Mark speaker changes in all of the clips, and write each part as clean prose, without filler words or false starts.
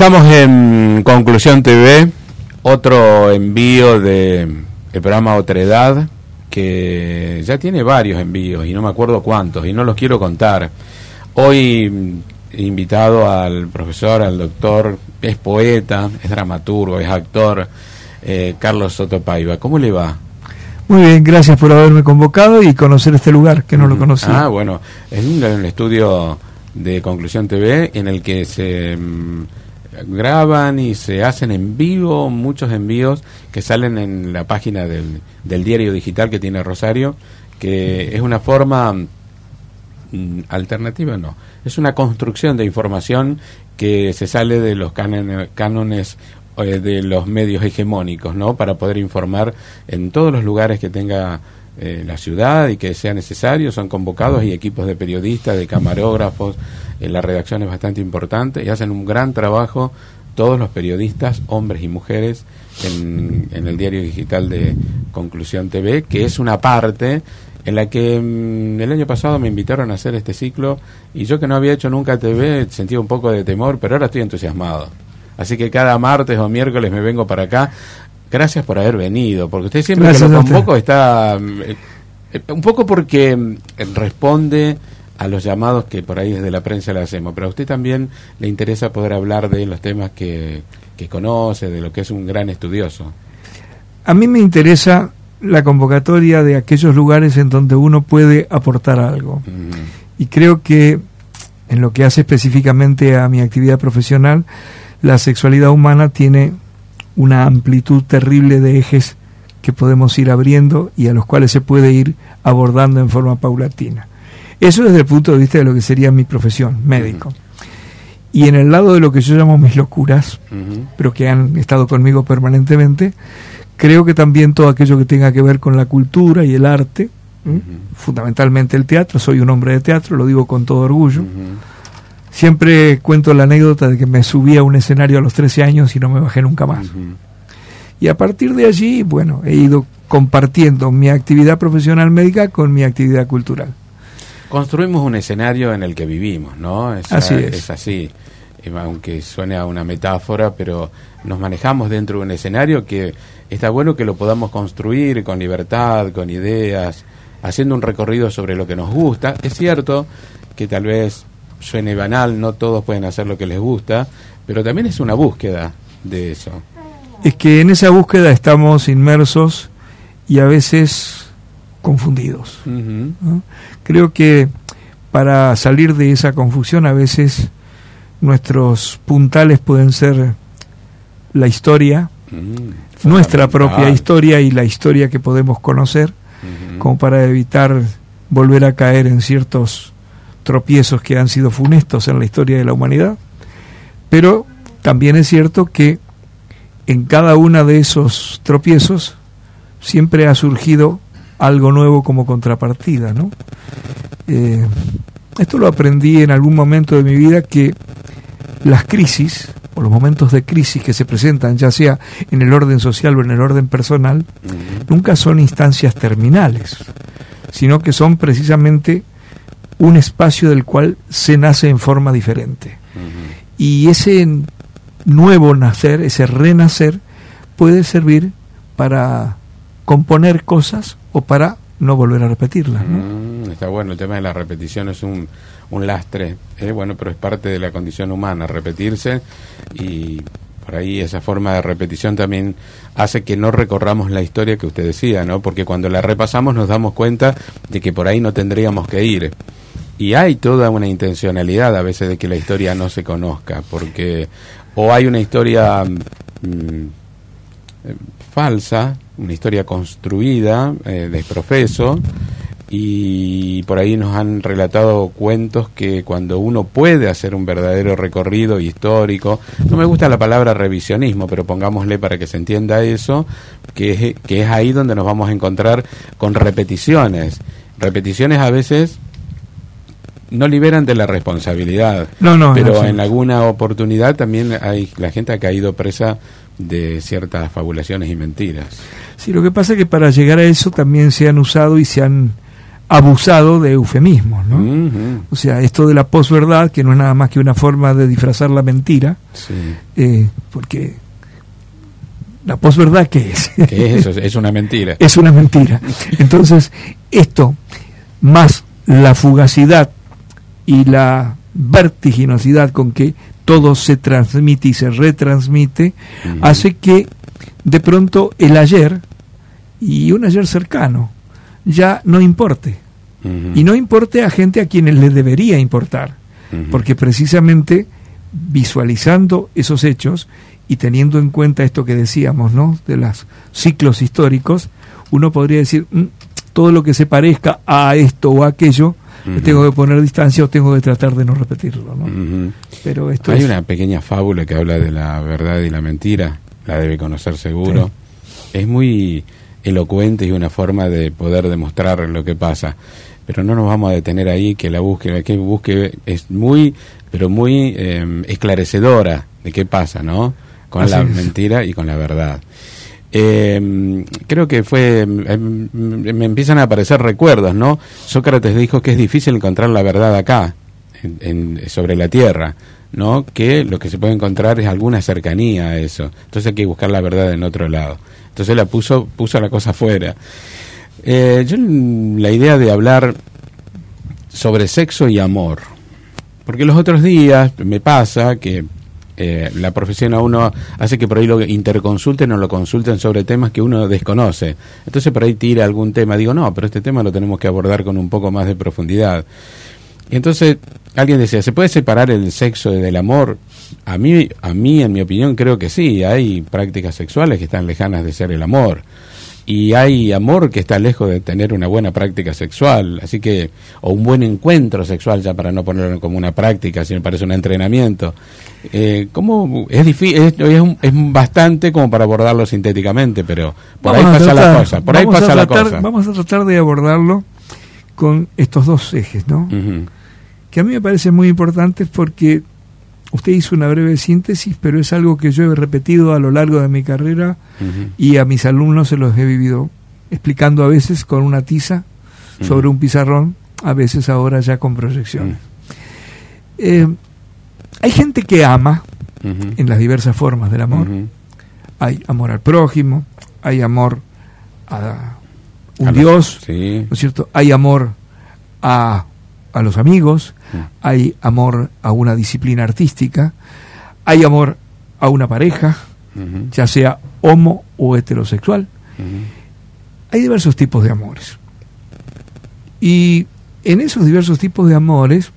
Speaker 1: Estamos en Conclusión TV, otro envío del programa Otredad, que ya tiene varios envíos y no me acuerdo cuántos y no los quiero contar. Hoy invitado al profesor, al doctor, es poeta, es dramaturgo, es actor, Carlos Soto Paiva. ¿Cómo le va?
Speaker 2: Muy bien, gracias por haberme convocado y conocer este lugar, que no lo conocía.
Speaker 1: Bueno, es un estudio de Conclusión TV en el que se graban y se hacen en vivo muchos envíos que salen en la página del diario digital que tiene Rosario, que es una forma alternativa, no, es una construcción de información que se sale de los cánones de los medios hegemónicos, ¿no? Para poder informar en todos los lugares que tenga la ciudad y que sea necesario. Son convocados y equipos de periodistas, de camarógrafos, la redacción es bastante importante y hacen un gran trabajo todos los periodistas, hombres y mujeres, en el diario digital de Conclusión TV, que es una parte en la que el año pasado me invitaron a hacer este ciclo y yo, que no había hecho nunca TV, sentía un poco de temor, pero ahora estoy entusiasmado. Así que cada martes o miércoles me vengo para acá. Gracias por haber venido, porque usted siempre que lo convoco está un poco porque responde a los llamados que por ahí desde la prensa le hacemos, pero a usted también le interesa poder hablar de los temas que conoce, de lo que es un gran estudioso.
Speaker 2: A mí me interesa la convocatoria de aquellos lugares en donde uno puede aportar algo. Y creo que en lo que hace específicamente a mi actividad profesional, la sexualidad humana tiene una amplitud terrible de ejes que podemos ir abriendo y a los cuales se puede ir abordando en forma paulatina. Eso desde el punto de vista de lo que sería mi profesión, médico. Y en el lado de lo que yo llamo mis locuras, pero que han estado conmigo permanentemente, creo que también todo aquello que tenga que ver con la cultura y el arte, fundamentalmente el teatro. Soy un hombre de teatro, lo digo con todo orgullo. Siempre cuento la anécdota de que me subí a un escenario a los 13 años y no me bajé nunca más. Y a partir de allí, bueno, he ido compartiendo mi actividad profesional médica con mi actividad cultural.
Speaker 1: Construimos un escenario en el que vivimos, ¿no?
Speaker 2: Así es.
Speaker 1: Es así, aunque suene a una metáfora, pero nos manejamos dentro de un escenario que está bueno que lo podamos construir con libertad, con ideas, haciendo un recorrido sobre lo que nos gusta. Es cierto que tal vez suene banal, no todos pueden hacer lo que les gusta, pero también es una búsqueda de eso.
Speaker 2: Es que en esa búsqueda estamos inmersos y a veces confundidos, ¿no? Creo que para salir de esa confusión a veces nuestros puntales pueden ser la historia, nuestra propia historia y la historia que podemos conocer, como para evitar volver a caer en ciertos tropiezos que han sido funestos en la historia de la humanidad. Pero también es cierto que en cada uno de esos tropiezos siempre ha surgido algo nuevo como contrapartida, ¿no? Esto lo aprendí en algún momento de mi vida, que las crisis o los momentos de crisis que se presentan, ya sea en el orden social o en el orden personal, nunca son instancias terminales, sino que son precisamente un espacio del cual se nace en forma diferente. Y ese nuevo nacer, ese renacer, puede servir para componer cosas o para no volver a repetirlas, ¿no?
Speaker 1: Está bueno, el tema de la repetición es un lastre, bueno, pero es parte de la condición humana, repetirse, y por ahí esa forma de repetición también hace que no recorramos la historia que usted decía, ¿no? Porque cuando la repasamos nos damos cuenta de que por ahí no tendríamos que ir. Y hay toda una intencionalidad a veces de que la historia no se conozca, porque o hay una historia falsa, una historia construida, desprofeso, y por ahí nos han relatado cuentos que cuando uno puede hacer un verdadero recorrido histórico, no me gusta la palabra revisionismo, pero pongámosle para que se entienda eso, que es ahí donde nos vamos a encontrar con repeticiones a veces no liberan de la responsabilidad, pero en alguna oportunidad también la gente ha caído presa de ciertas fabulaciones y mentiras.
Speaker 2: Sí, lo que pasa es que para llegar a eso también se han usado y se han abusado de eufemismos, ¿no?
Speaker 1: Uh-huh.
Speaker 2: O sea, esto de la posverdad, que no es nada más que una forma de disfrazar la mentira,
Speaker 1: sí.
Speaker 2: Porque la posverdad, ¿qué es?
Speaker 1: ¿Qué es eso? Es una mentira.
Speaker 2: Es una mentira. Entonces, esto, más la fugacidad y la vertiginosidad con que todo se transmite y se retransmite, uh-huh, hace que de pronto el ayer, y un ayer cercano, ya no importe. Uh-huh. Y no importe a gente a quienes les debería importar. Uh-huh. Porque precisamente visualizando esos hechos y teniendo en cuenta esto que decíamos, ¿no?, de los ciclos históricos, uno podría decir, todo lo que se parezca a esto o a aquello, uh-huh, tengo que poner distancia o tengo que tratar de no repetirlo, ¿no? Uh-huh. Pero esto
Speaker 1: hay una pequeña fábula que habla de la verdad y la mentira, la debe conocer seguro. Sí. Es muy elocuente y una forma de poder demostrar lo que pasa, pero no nos vamos a detener ahí, que la búsqueda es muy, pero muy esclarecedora de qué pasa, ¿no?, con la mentira y con la verdad. Creo que me empiezan a aparecer recuerdos, ¿no? Sócrates dijo que es difícil encontrar la verdad acá, sobre la tierra, ¿no? Que lo que se puede encontrar es alguna cercanía a eso. Entonces hay que buscar la verdad en otro lado. Entonces puso la cosa afuera. Yo la idea de hablar sobre sexo y amor, porque los otros días me pasa que la profesión a uno hace que por ahí lo interconsulten o lo consulten sobre temas que uno desconoce. Entonces por ahí tira algún tema, digo, no, pero este tema lo tenemos que abordar con un poco más de profundidad. Y entonces alguien decía, ¿se puede separar el sexo del amor? A mí, en mi opinión, creo que sí. Hay prácticas sexuales que están lejanas de ser el amor. Y hay amor que está lejos de tener una buena práctica sexual, así que, o un buen encuentro sexual, ya para no ponerlo como una práctica, sino parece un entrenamiento. ¿Cómo? Es difícil, es bastante como para abordarlo sintéticamente, pero por ahí pasa la cosa. Vamos a tratar
Speaker 2: de abordarlo con estos dos ejes, ¿no? Uh-huh. Que a mí me parecen muy importantes porque usted hizo una breve síntesis, pero es algo que yo he repetido a lo largo de mi carrera, uh-huh, y a mis alumnos se los he vivido explicando a veces con una tiza, uh-huh, sobre un pizarrón, a veces ahora ya con proyecciones. Uh-huh. Hay gente que ama, uh-huh, en las diversas formas del amor. Uh-huh. Hay amor al prójimo, hay amor a un Dios, sí, ¿no es cierto? Hay amor a los amigos, hay amor a una disciplina artística, hay amor a una pareja, uh-huh, ya sea homo o heterosexual. Uh-huh. Hay diversos tipos de amores. Y en esos diversos tipos de amores,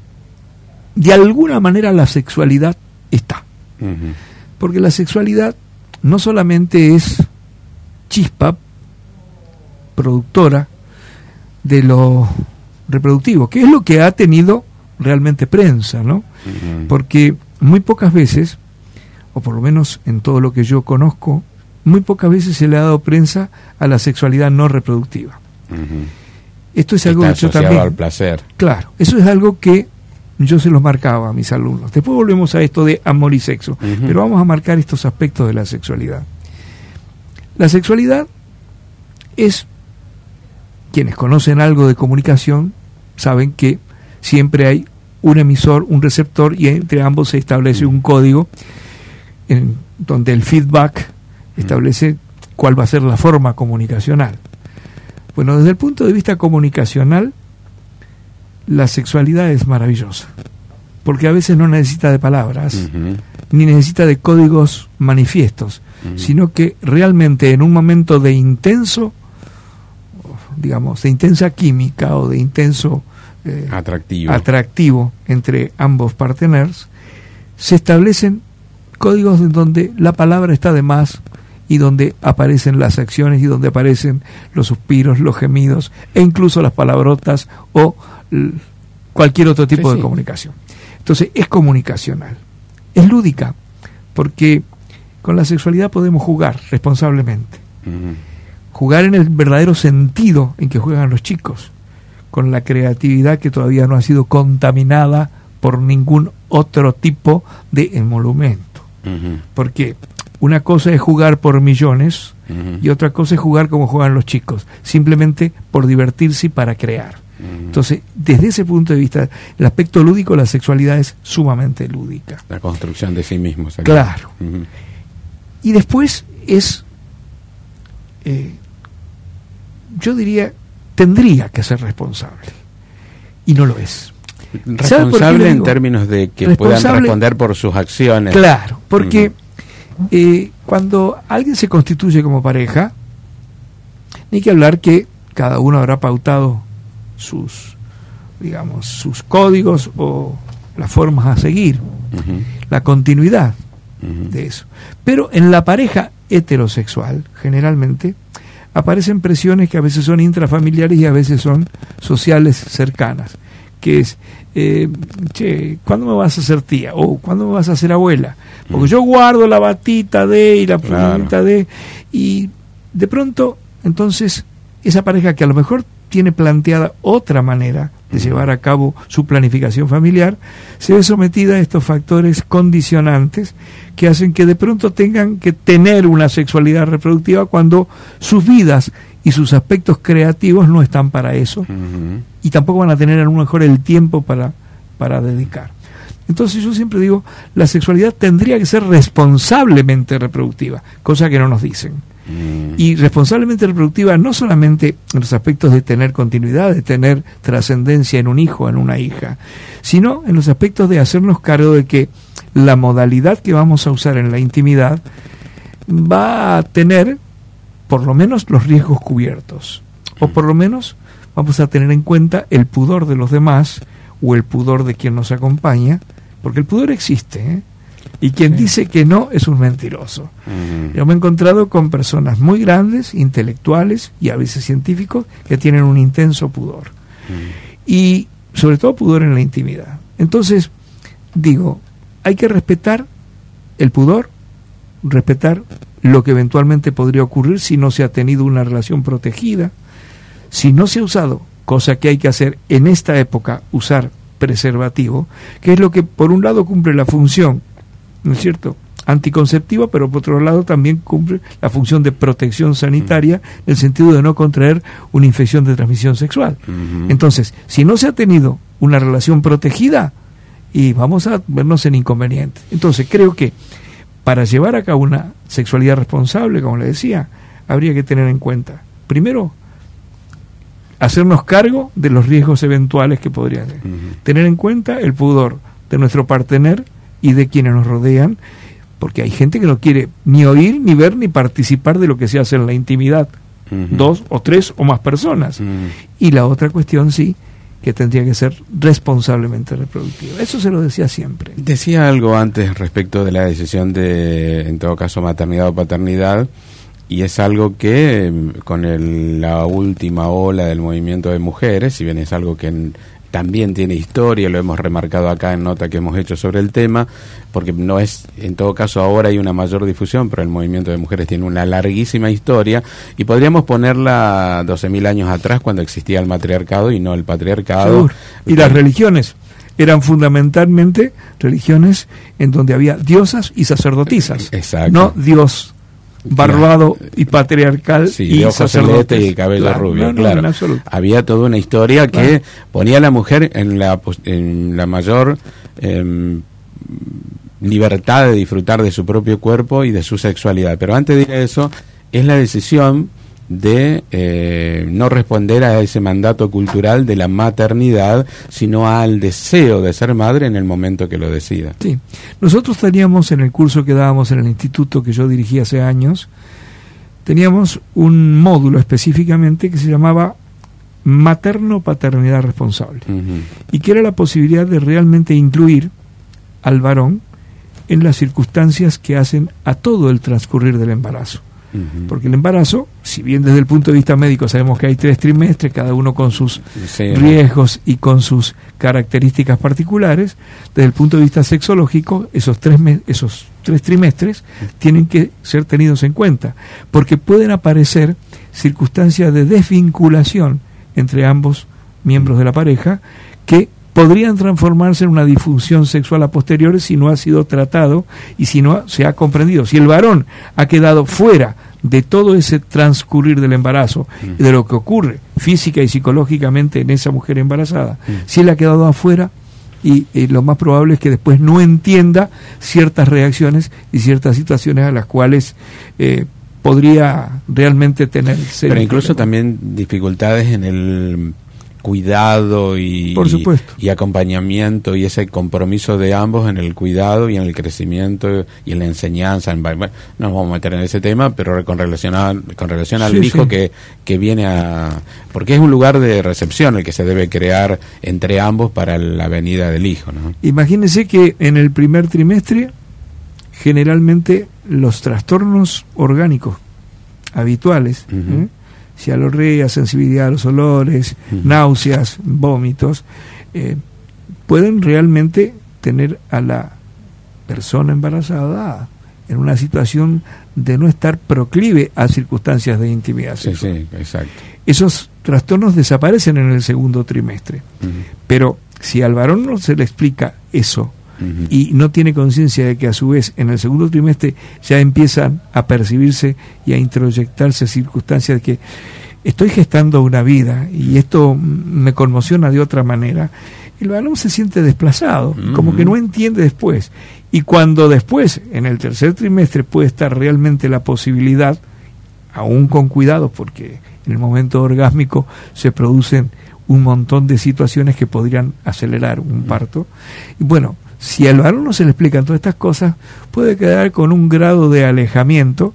Speaker 2: de alguna manera la sexualidad está. Uh-huh. Porque la sexualidad no solamente es chispa productora de lo reproductivo, que es lo que ha tenido realmente prensa, ¿no? Uh-huh. Porque muy pocas veces, o por lo menos en todo lo que yo conozco, muy pocas veces se le ha dado prensa a la sexualidad no reproductiva. Uh-huh. Esto es algo que yo también...
Speaker 1: al placer.
Speaker 2: Claro, eso es algo que yo se los marcaba a mis alumnos. Después volvemos a esto de amor y sexo, uh-huh, pero vamos a marcar estos aspectos de la sexualidad. La sexualidad es... Quienes conocen algo de comunicación saben que siempre hay un emisor, un receptor, y entre ambos se establece un código en donde el feedback establece cuál va a ser la forma comunicacional. Bueno, desde el punto de vista comunicacional, la sexualidad es maravillosa, porque a veces no necesita de palabras, uh-huh, ni necesita de códigos manifiestos, uh-huh, sino que realmente en un momento de intensa química o de intenso atractivo entre ambos partners, se establecen códigos en donde la palabra está de más y donde aparecen las acciones y donde aparecen los suspiros, los gemidos e incluso las palabrotas o cualquier otro tipo de comunicación. Entonces es comunicacional, es lúdica, porque con la sexualidad podemos jugar responsablemente. Uh-huh. Jugar en el verdadero sentido en que juegan los chicos, con la creatividad que todavía no ha sido contaminada por ningún otro tipo de emolumento. Uh-huh. Porque una cosa es jugar por millones, uh-huh, y otra cosa es jugar como juegan los chicos, simplemente por divertirse y para crear. Uh-huh. Entonces, desde ese punto de vista, el aspecto lúdico, la sexualidad es sumamente lúdica.
Speaker 1: La construcción de sí mismo.
Speaker 2: Claro. Y después es, yo diría, tendría que ser responsable. Y no lo es.
Speaker 1: Responsable en términos de que puedan responder por sus acciones.
Speaker 2: Claro, porque cuando alguien se constituye como pareja, ni que hablar que cada uno habrá pautado sus, digamos, sus códigos o las formas a seguir, la continuidad de eso. Pero en la pareja heterosexual, generalmente, aparecen presiones que a veces son intrafamiliares y a veces son sociales cercanas, que es, ¿cuándo me vas a hacer tía? O ¿cuándo me vas a hacer abuela? Porque yo guardo la batita de y la plumita de, y de pronto, entonces, esa pareja que a lo mejor tiene planteada otra manera de llevar a cabo su planificación familiar, se ve sometida a estos factores condicionantes que hacen que de pronto tengan que tener una sexualidad reproductiva cuando sus vidas y sus aspectos creativos no están para eso, y tampoco van a tener a lo mejor el tiempo para dedicar. Entonces yo siempre digo, la sexualidad tendría que ser responsablemente reproductiva, cosa que no nos dicen. Y responsablemente reproductiva no solamente en los aspectos de tener continuidad, de tener trascendencia en un hijo, en una hija, sino en los aspectos de hacernos cargo de que la modalidad que vamos a usar en la intimidad va a tener por lo menos los riesgos cubiertos, o por lo menos vamos a tener en cuenta el pudor de los demás o el pudor de quien nos acompaña, porque el pudor existe, y quien dice que no es un mentiroso. Yo me he encontrado con personas muy grandes, intelectuales y a veces científicos, que tienen un intenso pudor, y sobre todo pudor en la intimidad. Entonces digo, hay que respetar el pudor, respetar lo que eventualmente podría ocurrir si no se ha tenido una relación protegida, si no se ha usado, cosa que hay que hacer en esta época, usar preservativo, que es lo que por un lado cumple la función, ¿no es cierto?, anticonceptiva, pero por otro lado también cumple la función de protección sanitaria, en el sentido de no contraer una infección de transmisión sexual. Entonces, si no se ha tenido una relación protegida, y vamos a vernos en inconvenientes. Entonces, creo que para llevar a cabo una sexualidad responsable, como le decía, habría que tener en cuenta, primero, hacernos cargo de los riesgos eventuales que podrían ser. Tener en cuenta el pudor de nuestro partener y de quienes nos rodean, porque hay gente que no quiere ni oír, ni ver, ni participar de lo que se hace en la intimidad. 2 o 3 o más personas. Y la otra cuestión, sí, que tendría que ser responsablemente reproductiva. Eso se lo decía siempre.
Speaker 1: Decía algo antes respecto de la decisión de, en todo caso, maternidad o paternidad, y es algo que con la última ola del movimiento de mujeres, si bien es algo que también tiene historia, lo hemos remarcado acá en nota que hemos hecho sobre el tema, porque no es, en todo caso ahora hay una mayor difusión, pero el movimiento de mujeres tiene una larguísima historia, y podríamos ponerla 12.000 años atrás, cuando existía el matriarcado y no el patriarcado.
Speaker 2: Y las religiones eran fundamentalmente religiones en donde había diosas y sacerdotisas.
Speaker 1: Exacto.
Speaker 2: No Dios barbado y patriarcal,
Speaker 1: y de ojos celeste y cabello rubio, claro. Había toda una historia que ponía a la mujer en la mayor libertad de disfrutar de su propio cuerpo y de su sexualidad. Pero antes de ir a eso, es la decisión de no responder a ese mandato cultural de la maternidad, sino al deseo de ser madre en el momento que lo decida.
Speaker 2: Sí, nosotros teníamos en el curso que dábamos en el instituto que yo dirigí hace años, teníamos un módulo específicamente que se llamaba materno-paternidad responsable, y que era la posibilidad de realmente incluir al varón en las circunstancias que hacen a todo el transcurrir del embarazo. Porque el embarazo, si bien desde el punto de vista médico sabemos que hay 3 trimestres, cada uno con sus riesgos y con sus características particulares, desde el punto de vista sexológico, esos 3 trimestres tienen que ser tenidos en cuenta, porque pueden aparecer circunstancias de desvinculación entre ambos miembros de la pareja que podrían transformarse en una disfunción sexual a posteriori si no ha sido tratado y si no se ha comprendido. Si el varón ha quedado fuera de todo ese transcurrir del embarazo, de lo que ocurre física y psicológicamente en esa mujer embarazada, si él ha quedado afuera, y lo más probable es que después no entienda ciertas reacciones y ciertas situaciones a las cuales podría realmente tener
Speaker 1: pero incluso también dificultades en el cuidado y acompañamiento y ese compromiso de ambos en el cuidado y en el crecimiento y en la enseñanza. Bueno, no nos vamos a meter en ese tema, pero con relación al hijo que viene a... Porque es un lugar de recepción el que se debe crear entre ambos para la venida del hijo, ¿no? Imagínense que en el primer trimestre generalmente los trastornos orgánicos habituales,
Speaker 2: cialorrea, sensibilidad a los olores, náuseas, vómitos, pueden realmente tener a la persona embarazada en una situación de no estar proclive a circunstancias de intimidad sexual. Sí, exacto. Esos trastornos desaparecen en el segundo trimestre, pero si al varón no se le explica eso, y no tiene conciencia de que a su vez en el segundo trimestre ya empiezan a percibirse y a introyectarse circunstancias de que estoy gestando una vida y esto me conmociona de otra manera, el varón se siente desplazado, como que no entiende después, y cuando después en el tercer trimestre puede estar realmente la posibilidad, aún con cuidado, porque en el momento orgásmico se producen un montón de situaciones que podrían acelerar un parto, y bueno, si al varón no se le explican todas estas cosas, puede quedar con un grado de alejamiento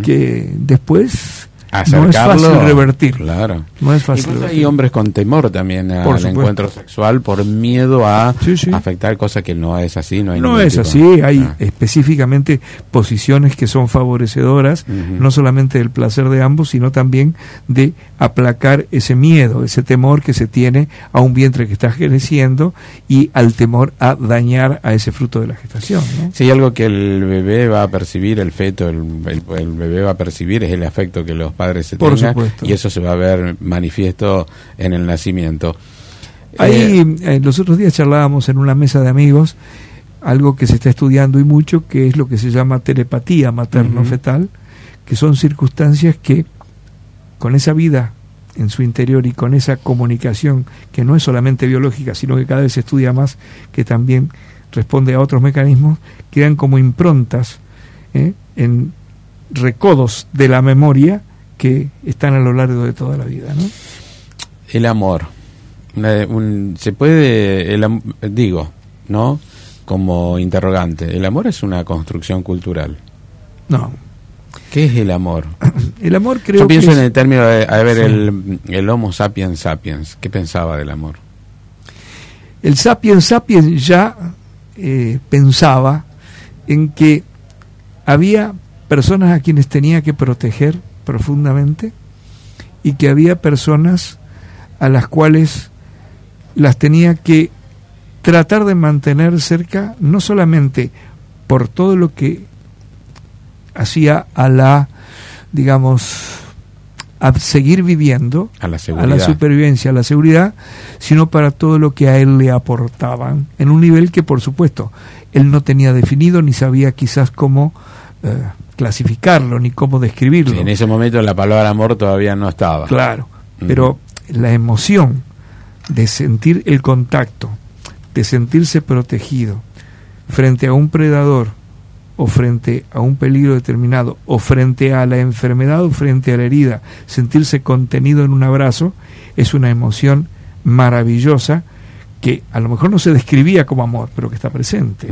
Speaker 2: que después no es fácil revertir. Claro. No es fácil revertir. Hay hombres con temor también al encuentro sexual por miedo a afectar cosas que no es así. No es así. Hay específicamente posiciones que son favorecedoras, no solamente del placer de ambos, sino también de aplacar ese miedo, ese temor que se tiene a un vientre que está creciendo y al temor a dañar a ese fruto de la gestación, ¿no? Sí, algo que el bebé va a percibir, el feto, el bebé va a percibir es el afecto que los padres se tengan, y eso se va a ver manifiesto en el nacimiento. Ahí los otros días charlábamos en una mesa de amigos algo que se está estudiando y mucho, que es lo que se llama telepatía materno-fetal, que son circunstancias que con esa vida en su interior y con esa comunicación que no es solamente biológica, sino que cada vez se estudia más, que también responde a otros mecanismos, quedan como improntas en recodos de la memoria que están a lo largo de toda la vida, ¿no? El amor. Se puede, ¿no? Como interrogante, ¿el amor es una construcción cultural? No. ¿Qué es el amor? El amor creo que yo pienso en el término de, el Homo sapiens sapiens. ¿Qué pensaba del amor? El sapiens sapiens ya pensaba en que había personas a quienes tenía que proteger profundamente y que había personas a las cuales las tenía que tratar de mantener cerca, no solamente por todo lo que hacía a la, digamos, a seguir viviendo, a la supervivencia, a la seguridad, sino para todo lo que a él le aportaban, en un nivel que por supuesto él no tenía definido ni sabía quizás cómo clasificarlo ni cómo describirlo. Sí, en ese momento la palabra amor todavía no estaba. Claro, pero la emoción de sentir el contacto, de sentirse protegido frente a un predador o frente a un peligro determinado o frente a la enfermedad o frente a la herida, sentirse contenido en un abrazo, es una emoción maravillosa que a lo mejor no se describía como amor, pero que está presente.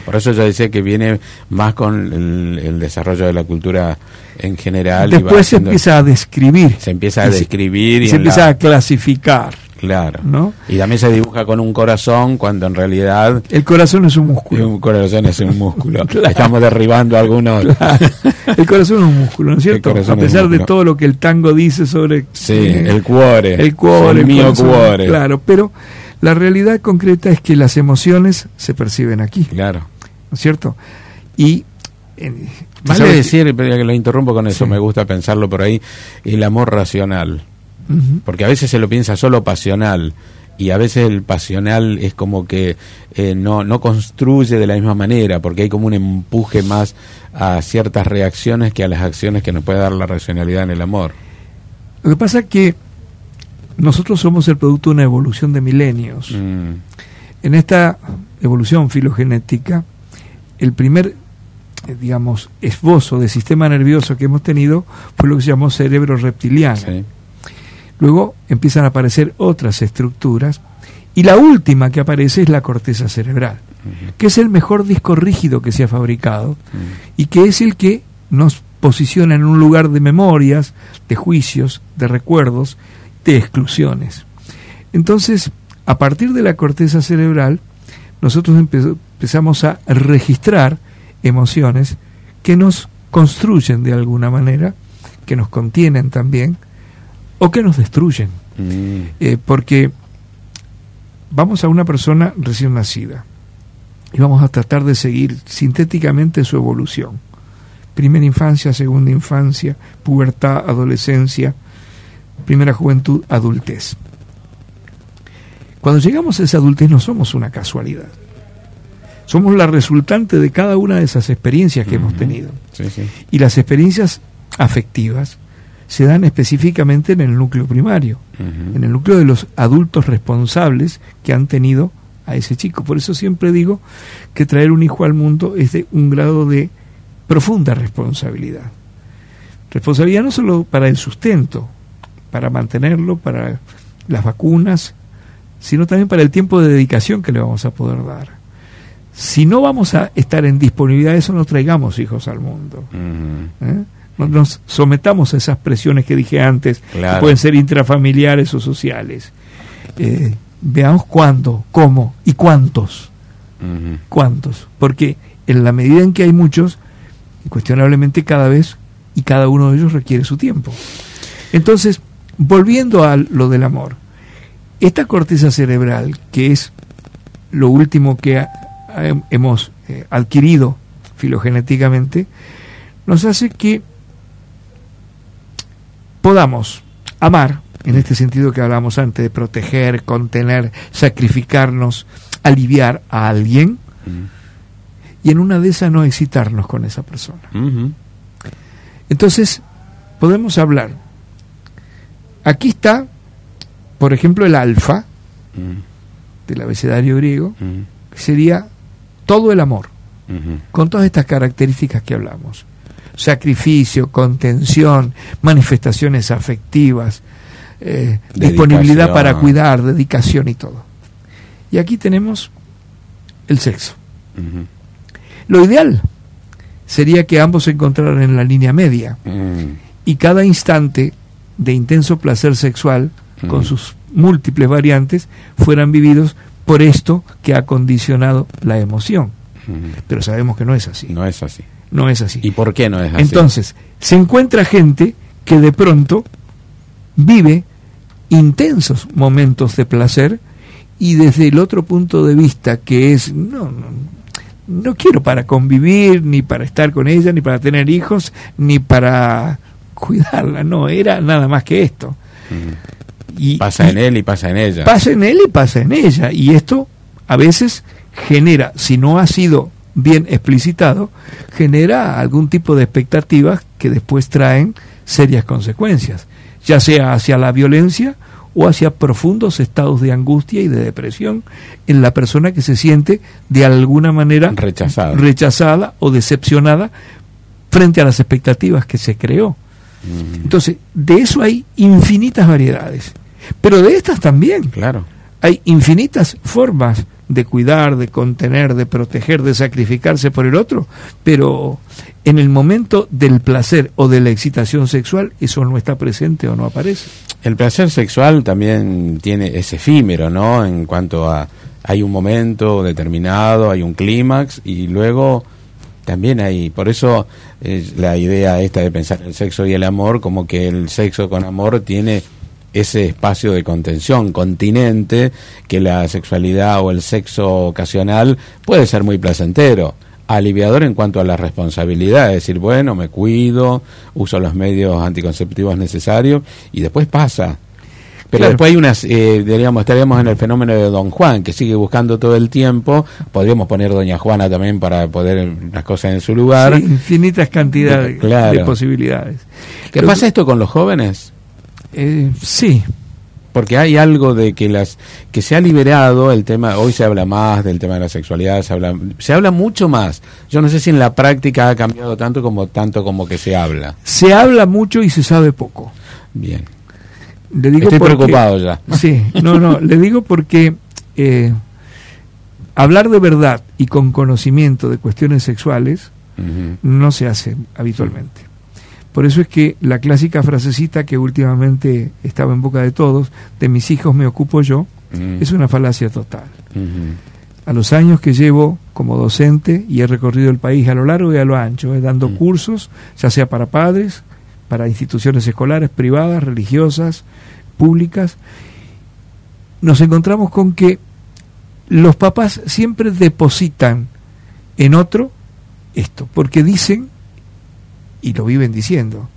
Speaker 2: Por eso yo decía que viene más con el desarrollo de la cultura en general. Después se empieza a describir. Se empieza a describir. Y se empieza a clasificar. Claro. ¿No? Y también se dibuja con un corazón cuando en realidad... El corazón es un músculo. Un corazón es un músculo. Claro. Estamos derribando algunos... Claro. El corazón es un músculo, ¿no es cierto? A pesar de todo lo que el tango dice sobre... Sí, el cuore. El cuore. El mío cuore. Claro, pero... La realidad concreta es que las emociones se perciben aquí. Claro. ¿No es cierto? Y... vale decir, pero que lo interrumpo con eso, me gusta pensarlo por ahí, el amor racional. Porque a veces se lo piensa solo pasional
Speaker 1: y a veces el pasional es como que no construye de la misma manera, porque hay como un empuje más a ciertas reacciones que a las acciones que nos puede dar la racionalidad en el amor.
Speaker 2: Lo que pasa es que nosotros somos el producto de una evolución de milenios. En esta evolución filogenética, el primer, digamos, esbozo de sistema nervioso que hemos tenido fue lo que se llamó cerebro reptiliano. Sí. Luego empiezan a aparecer otras estructuras y la última que aparece es la corteza cerebral, que es el mejor disco rígido que se ha fabricado y que es el que nos posiciona en un lugar de memorias, de juicios, de recuerdos, de exclusiones. Entonces, a partir de la corteza cerebral, nosotros empezamos a registrar emociones que nos construyen de alguna manera, que nos contienen también, o que nos destruyen. Porque vamos a una persona recién nacida y vamos a tratar de seguir sintéticamente su evolución. Primera infancia, segunda infancia, pubertad, adolescencia, primera juventud, adultez. Cuando llegamos a esa adultez no somos una casualidad. Somos la resultante de cada una de esas experiencias que hemos tenido.
Speaker 1: Sí, sí.
Speaker 2: Y las experiencias afectivas se dan específicamente en el núcleo primario, en el núcleo de los adultos responsables que han tenido a ese chico. Por eso siempre digo que traer un hijo al mundo es de un grado de profunda responsabilidad. Responsabilidad no solo para el sustento, para mantenerlo, para las vacunas, sino también para el tiempo de dedicación que le vamos a poder dar. Si no vamos a estar en disponibilidad de eso, no traigamos hijos al mundo. No nos sometamos a esas presiones que dije antes, claro, que pueden ser intrafamiliares o sociales. Veamos cuándo, cómo y cuántos. ¿Cuántos? Porque en la medida en que hay muchos, incuestionablemente cada vez y cada uno de ellos requiere su tiempo. Entonces, volviendo a lo del amor, esta corteza cerebral, que es lo último que hemos adquirido filogenéticamente, nos hace que podamos amar, en este sentido que hablábamos antes, de proteger, contener, sacrificarnos, aliviar a alguien, y en una de esas no excitarnos con esa persona. Entonces, podemos hablar. Aquí está, por ejemplo, el alfa del abecedario griego, que sería todo el amor, con todas estas características que hablamos: sacrificio, contención, manifestaciones afectivas, disponibilidad para cuidar, dedicación y todo. Y aquí tenemos el sexo. Lo ideal sería que ambos se encontraran en la línea media y cada instante de intenso placer sexual, con sus múltiples variantes, fueran vividos por esto que ha condicionado la emoción. Pero sabemos que no es así.
Speaker 1: No es así.
Speaker 2: No es así.
Speaker 1: ¿Y por qué no es así?
Speaker 2: Entonces, se encuentra gente que de pronto vive intensos momentos de placer y desde el otro punto de vista, que es no quiero para convivir, ni para estar con ella, ni para tener hijos, ni para cuidarla, no, era nada más que esto. Y pasa en él y pasa en ella. Pasa en él y pasa en ella. Y esto a veces genera, si no ha sido bien explicitado, genera algún tipo de expectativas que después traen serias consecuencias, ya sea hacia la violencia o hacia profundos estados de angustia y de depresión en la persona que se siente de alguna manera rechazada o decepcionada frente a las expectativas que se creó. Entonces, de eso hay infinitas variedades, pero de estas también, claro, hay infinitas formas de cuidar, de contener, de proteger, de sacrificarse por el otro, pero en el momento del placer o de la excitación sexual, eso no está presente o no aparece. El placer sexual también es efímero, ¿no? En cuanto a, hay un momento determinado, hay un clímax, y luego también hay, por eso la idea esta de pensar el sexo y el amor, como que el sexo con amor tiene ese espacio de contención, continente, que la sexualidad o el sexo ocasional puede ser muy placentero, aliviador en cuanto a la responsabilidad, es decir, bueno, me cuido, uso los medios anticonceptivos necesarios y después pasa.
Speaker 1: Pero claro, después hay unas, diríamos, estaríamos en el fenómeno de Don Juan, que sigue buscando todo el tiempo. Podríamos poner Doña Juana también para poder las cosas en su lugar.
Speaker 2: Sí, infinitas cantidades de posibilidades.
Speaker 1: ¿Qué pasa esto con los jóvenes?
Speaker 2: Sí.
Speaker 1: Porque hay algo de que se ha liberado el tema. Hoy se habla más del tema de la sexualidad, se habla mucho más. Yo no sé si en la práctica ha cambiado tanto como que se habla.
Speaker 2: Se habla mucho y se sabe poco.
Speaker 1: Bien.
Speaker 2: Le digo
Speaker 1: Estoy preocupado ya.
Speaker 2: Sí, le digo porque hablar de verdad y con conocimiento de cuestiones sexuales no se hace habitualmente. Por eso es que la clásica frasecita que últimamente estaba en boca de todos, de mis hijos me ocupo yo, es una falacia total. A los años que llevo como docente y he recorrido el país a lo largo y a lo ancho, dando cursos, ya sea para padres, para instituciones escolares, privadas, religiosas, públicas, nos encontramos con que los papás siempre depositan en otro esto, porque dicen, y lo viven diciendo,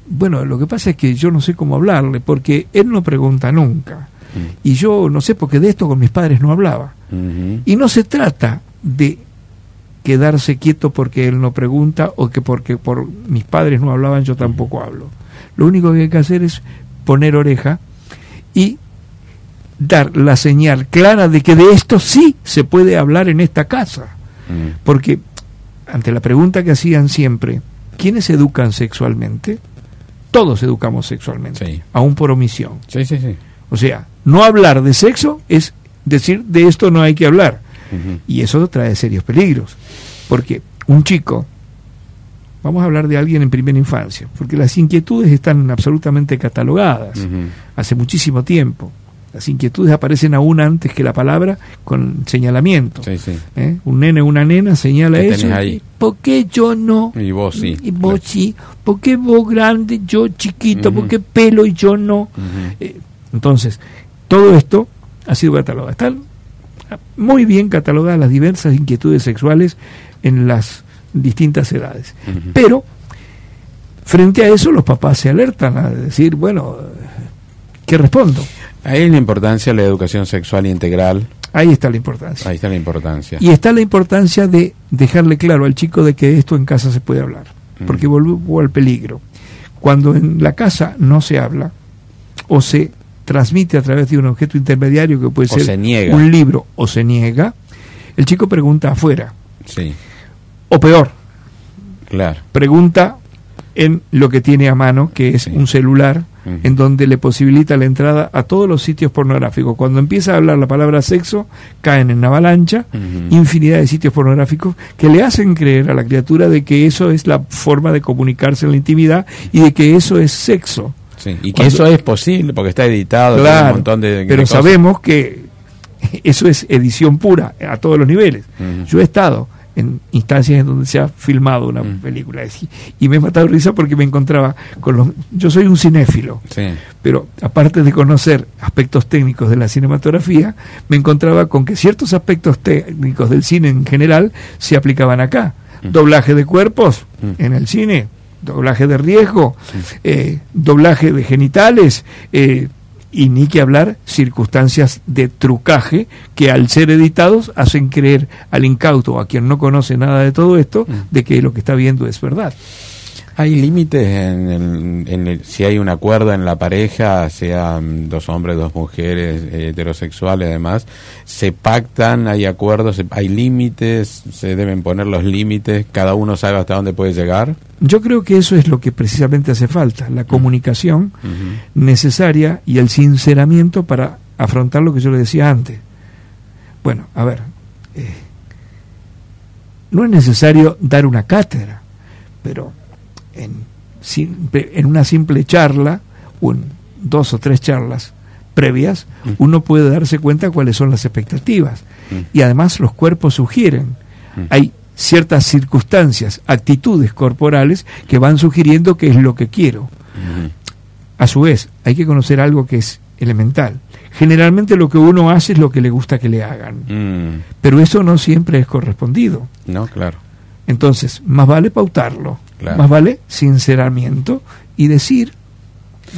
Speaker 2: bueno, lo que pasa es que yo no sé cómo hablarle, porque él no pregunta nunca, y yo no sé, porque de esto con mis padres no hablaba. Y no se trata de quedarse quieto porque él no pregunta, o que porque por mis padres no hablaban yo tampoco hablo. Lo único que hay que hacer es poner oreja y dar la señal clara de que de esto sí se puede hablar en esta casa. Porque ante la pregunta que hacían siempre, ¿quiénes educan sexualmente? Todos educamos sexualmente, sí, aún por omisión.
Speaker 1: Sí.
Speaker 2: O sea, no hablar de sexo es decir, de esto no hay que hablar. Y eso trae serios peligros, porque un chico, vamos a hablar de alguien en primera infancia, porque las inquietudes están absolutamente catalogadas hace muchísimo tiempo. Las inquietudes aparecen aún antes que la palabra, con señalamiento.
Speaker 1: Sí.
Speaker 2: Un nene o una nena señala eso.
Speaker 1: Ahí?
Speaker 2: ¿Por qué yo no?
Speaker 1: Y vos sí.
Speaker 2: Y vos sí. ¿Por qué vos grande, yo chiquito? ¿Por qué pelo y yo no? Entonces, todo esto ha sido catalogado. Están muy bien catalogadas las diversas inquietudes sexuales en las distintas edades. Pero, frente a eso, los papás se alertan a decir, bueno, ¿qué respondo?
Speaker 1: Ahí es la importancia de la educación sexual integral.
Speaker 2: Ahí está la importancia.
Speaker 1: Ahí está la importancia.
Speaker 2: Y está la importancia de dejarle claro al chico de que esto en casa se puede hablar. Porque vuelvo al peligro. Cuando en la casa no se habla, o se transmite a través de un objeto intermediario que puede ser un libro, o se niega, el chico pregunta afuera.
Speaker 1: Sí.
Speaker 2: O peor,
Speaker 1: claro,
Speaker 2: pregunta en lo que tiene a mano, que es un celular, en donde le posibilita la entrada a todos los sitios pornográficos. Cuando empieza a hablar la palabra sexo, caen en avalancha infinidad de sitios pornográficos que le hacen creer a la criatura de que eso es la forma de comunicarse en la intimidad y de que eso es sexo.
Speaker 1: Sí, y que eso es posible porque está editado,
Speaker 2: claro,
Speaker 1: un montón de
Speaker 2: pero
Speaker 1: cosas.
Speaker 2: Sabemos que eso es edición pura a todos los niveles. Yo he estado en instancias en donde se ha filmado una película y me he matado de risa porque me encontraba con yo soy un cinéfilo, pero aparte de conocer aspectos técnicos de la cinematografía, me encontraba con que ciertos aspectos técnicos del cine en general se aplicaban acá. Doblaje de cuerpos en el cine, doblaje de riesgo, doblaje de genitales, y ni que hablar circunstancias de trucaje que al ser editados hacen creer al incauto o a quien no conoce nada de todo esto de que lo que está viendo es verdad.
Speaker 1: ¿Hay límites si hay un acuerdo en la pareja, sean dos hombres, dos mujeres, heterosexuales además? ¿Se pactan, hay acuerdos, hay límites, se deben poner los límites, cada uno sabe hasta dónde puede llegar?
Speaker 2: Yo creo que eso es lo que precisamente hace falta, la comunicación necesaria y el sinceramiento para afrontar lo que yo le decía antes. Bueno, a ver, no es necesario dar una cátedra, pero en una simple charla o en 2 o 3 charlas previas uno puede darse cuenta cuáles son las expectativas y además los cuerpos sugieren. Hay ciertas circunstancias, actitudes corporales que van sugiriendo qué es lo que quiero. A su vez, hay que conocer algo que es elemental. Generalmente lo que uno hace es lo que le gusta que le hagan, pero eso no siempre es correspondido.
Speaker 1: No, claro.
Speaker 2: Entonces, más vale pautarlo,
Speaker 1: claro,
Speaker 2: más vale sinceramiento y decir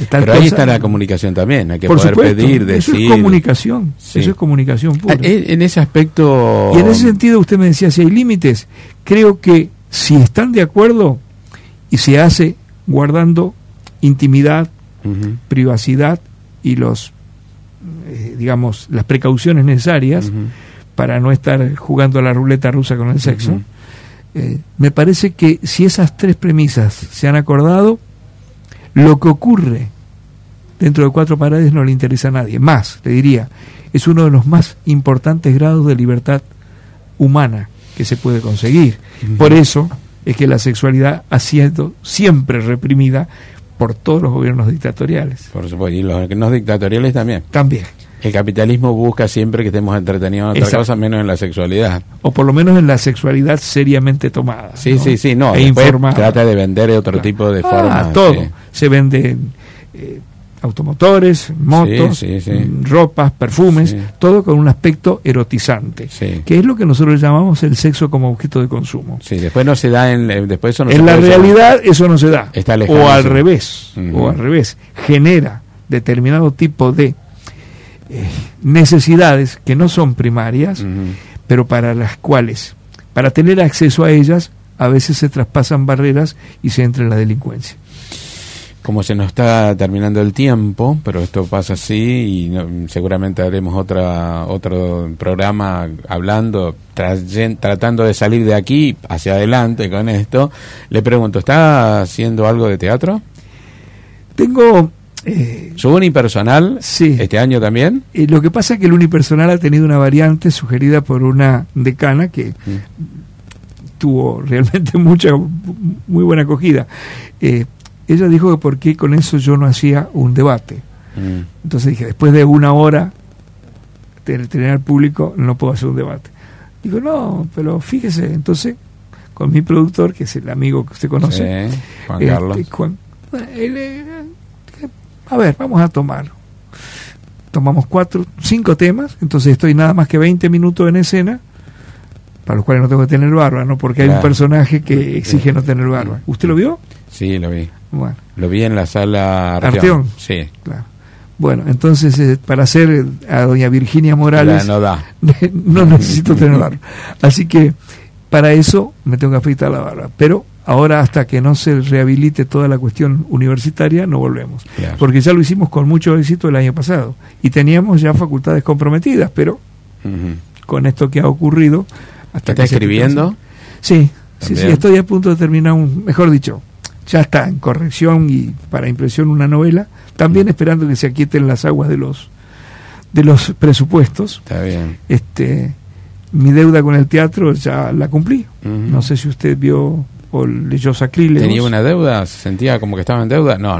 Speaker 1: Pero ahí está la comunicación también, hay que poder pedir, decir.
Speaker 2: Eso es comunicación, sí. Eso es comunicación pura.
Speaker 1: En ese aspecto...
Speaker 2: Y en ese sentido usted me decía, si hay límites, creo que si están de acuerdo y se hace guardando intimidad, privacidad y los, digamos, las precauciones necesarias para no estar jugando a la ruleta rusa con el sexo, me parece que si esas tres premisas se han acordado, lo que ocurre dentro de cuatro paredes no le interesa a nadie. Más, le diría, es uno de los más importantes grados de libertad humana que se puede conseguir. Por eso es que la sexualidad ha sido siempre reprimida por todos los gobiernos dictatoriales.
Speaker 1: Por supuesto, y los no dictatoriales también.
Speaker 2: También.
Speaker 1: El capitalismo busca siempre que estemos entretenidos en otra cosa, menos en la sexualidad.
Speaker 2: O por lo menos en la sexualidad seriamente tomada.
Speaker 1: Sí, ¿no? Sí, no.
Speaker 2: E informada.
Speaker 1: Trata de vender otro tipo de forma.
Speaker 2: Todo. Sí. Se venden automotores, motos, ropas, perfumes, todo con un aspecto erotizante, que es lo que nosotros llamamos el sexo como objeto de consumo.
Speaker 1: Sí, después no se da después eso no
Speaker 2: en la realidad llamar. Eso no se da. O al revés, genera determinado tipo de necesidades que no son primarias, pero para las cuales, para tener acceso a ellas, a veces se traspasan barreras y se entra en la delincuencia.
Speaker 1: Como se nos está terminando el tiempo, pero esto pasa así y seguramente haremos otro programa hablando, tratando de salir de aquí hacia adelante con esto. Le pregunto, ¿está haciendo algo de teatro?
Speaker 2: Tengo...
Speaker 1: ¿Su unipersonal este año también?
Speaker 2: Lo que pasa es que el unipersonal ha tenido una variante sugerida por una decana que tuvo realmente muy buena acogida. Ella dijo que por qué con eso yo no hacía un debate. Entonces dije, después de una hora de tener al público, no puedo hacer un debate. Digo, no, pero fíjese, entonces, con mi productor, que es el amigo que usted conoce,
Speaker 1: Juan Carlos.
Speaker 2: A ver, vamos a tomar. Tomamos 5 temas, entonces estoy nada más que 20 minutos en escena, para los cuales no tengo que tener barba, ¿no? Porque hay un personaje que exige no tener barba. ¿Usted lo vio?
Speaker 1: Sí, lo vi.
Speaker 2: Bueno.
Speaker 1: Lo vi en la sala
Speaker 2: Arteón.
Speaker 1: Sí.
Speaker 2: Claro. Bueno, entonces para hacer a doña Virginia Morales
Speaker 1: no da.
Speaker 2: No necesito tener barba. Así que para eso me tengo que afeitar la barba. Pero ahora, hasta que no se rehabilite toda la cuestión universitaria, no volvemos. Claro. Porque ya lo hicimos con mucho éxito el año pasado. Y teníamos ya facultades comprometidas, pero con esto que ha ocurrido...
Speaker 1: ¿Está escribiendo?
Speaker 2: Sí, estoy a punto de terminar mejor dicho, ya está en corrección y para impresión una novela, también esperando que se aquieten las aguas de los presupuestos.
Speaker 1: Está bien.
Speaker 2: Mi deuda con el teatro ya la cumplí. No sé si usted vio o leyó Sacrílegos.
Speaker 1: ¿Tenía una deuda? ¿Se sentía como que estaba en deuda? No,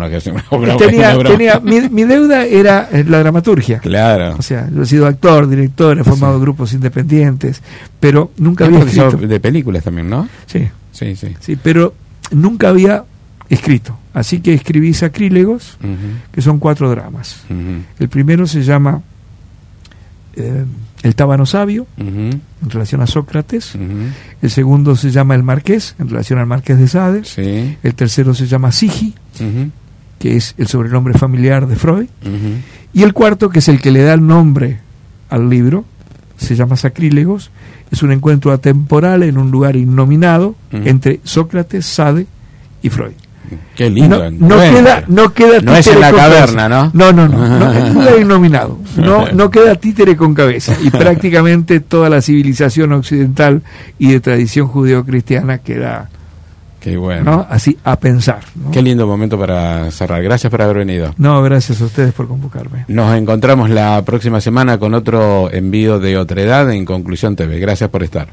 Speaker 2: mi deuda era la dramaturgia.
Speaker 1: Claro.
Speaker 2: O sea, yo he sido actor, director, he formado grupos independientes, pero nunca había escrito.
Speaker 1: De películas también, ¿no?
Speaker 2: Sí, pero nunca había escrito. Así que escribí Sacrílegos, que son 4 dramas. El primero se llama El Tábano Sabio, en relación a Sócrates. El segundo se llama El Marqués, en relación al Marqués de Sade. El tercero se llama Sigi, que es el sobrenombre familiar de Freud. Y el cuarto, que es el que le da el nombre al libro, se llama Sacrílegos. Es un encuentro atemporal en un lugar innominado entre Sócrates, Sade y Freud.
Speaker 1: Qué lindo.
Speaker 2: No queda
Speaker 1: no es en la caverna, ¿no?
Speaker 2: No, es un lugar innominado. No queda títere con cabeza. Y prácticamente toda la civilización occidental y de tradición judeocristiana queda...
Speaker 1: Qué bueno.
Speaker 2: ¿No? Así a pensar, ¿no?
Speaker 1: Qué lindo momento para cerrar. Gracias por haber venido.
Speaker 2: No, gracias a ustedes por convocarme.
Speaker 1: Nos encontramos la próxima semana con otro envío de Otredad en Conclusión TV. Gracias por estar.